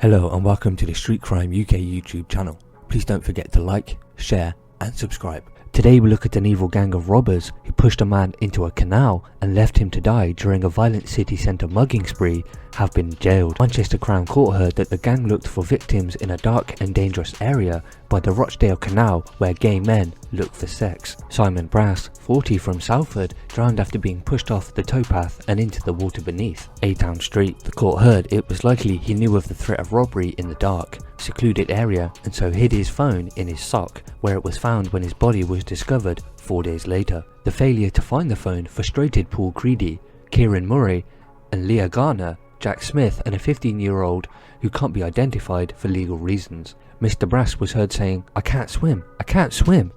Hello and welcome to the Street Crime UK YouTube channel. Please don't forget to like, share and subscribe. Today we look at an evil gang of robbers who pushed a man into a canal and left him to die during a violent city centre mugging spree have been jailed. Manchester Crown Court heard that the gang looked for victims in a dark and dangerous area by the Rochdale Canal where gay men look for sex. Simon Brass, 40 from Salford, drowned after being pushed off the towpath and into the water beneath. Aytoun Street, the court heard it was likely he knew of the threat of robbery in the dark, secluded area and so hid his phone in his sock, where it was found when his body was discovered 4 days later. The failure to find the phone frustrated Paul Creedy, Kieran Murray and Leah Garner, Jack Smith and a 15-year-old who can't be identified for legal reasons. Mr. Brass was heard saying, I can't swim,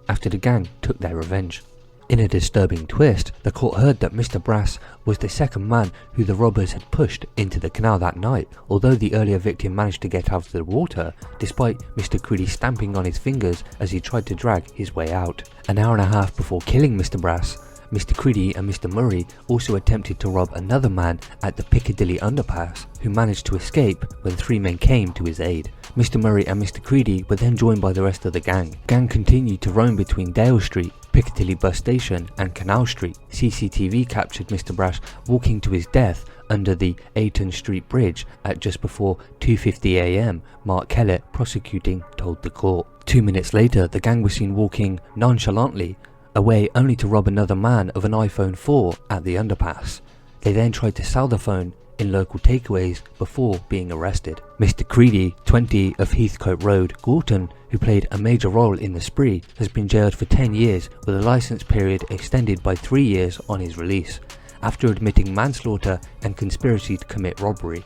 after the gang took their revenge. In a disturbing twist, the court heard that Mr. Brass was the second man who the robbers had pushed into the canal that night, although the earlier victim managed to get out of the water, despite Mr. Creedy stamping on his fingers as he tried to drag his way out. An hour and a half before killing Mr. Brass, Mr. Creedy and Mr. Murray also attempted to rob another man at the Piccadilly underpass, who managed to escape when 3 men came to his aid. Mr. Murray and Mr. Creedy were then joined by the rest of the gang. The gang continued to roam between Dale Street, Piccadilly bus station and Canal Street. CCTV captured Mr. Brass walking to his death under the Aytoun Street bridge at just before 2:50 AM, Mark Kellett, prosecuting, told the court. 2 minutes later, the gang was seen walking nonchalantly away only to rob another man of an iPhone 4 at the underpass. They then tried to sell the phone in local takeaways before being arrested. Mr. Creedy, 20 of Heathcote Road, Gorton, who played a major role in the spree, has been jailed for 10 years with a licence period extended by 3 years on his release, after admitting manslaughter and conspiracy to commit robbery.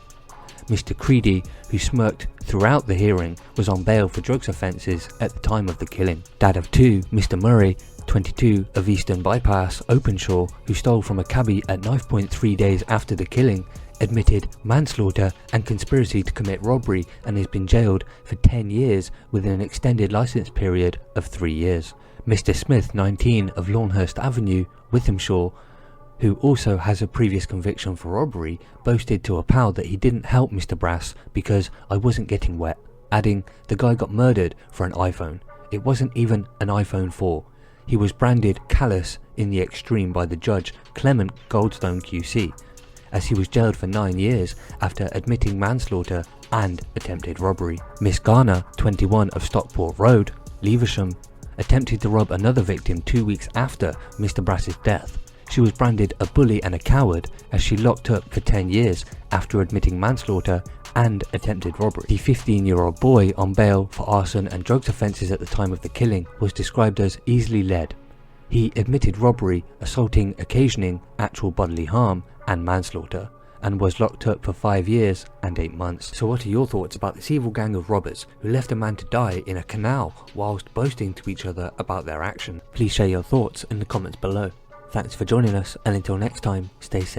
Mr. Creedy, who smirked throughout the hearing, was on bail for drugs offences at the time of the killing. Dad of 2, Mr. Murray, 22 of Eastern Bypass, Openshaw, who stole from a cabbie at knife point 3 days after the killing, admitted manslaughter and conspiracy to commit robbery and has been jailed for 10 years with an extended licence period of 3 years. Mr. Smith, 19 of Lawnhurst Avenue, Withamshire, who also has a previous conviction for robbery, boasted to a pal that he didn't help Mr. Brass because I wasn't getting wet, adding, the guy got murdered for an iPhone. It wasn't even an iPhone 4. He was branded callous in the extreme by the judge Clement Goldstone QC, as he was jailed for 9 years after admitting manslaughter and attempted robbery. Miss Garner, 21 of Stockport Road, Leversham, attempted to rob another victim 2 weeks after Mr. Brass's death. She was branded a bully and a coward as she locked up for 10 years after admitting manslaughter and attempted robbery. The 15-year-old boy on bail for arson and drugs offences at the time of the killing was described as easily led. He admitted robbery, assaulting, occasioning actual bodily harm and manslaughter, and was locked up for 5 years and 8 months. So what are your thoughts about this evil gang of robbers who left a man to die in a canal whilst boasting to each other about their action? Please share your thoughts in the comments below. Thanks for joining us, and until next time, stay safe.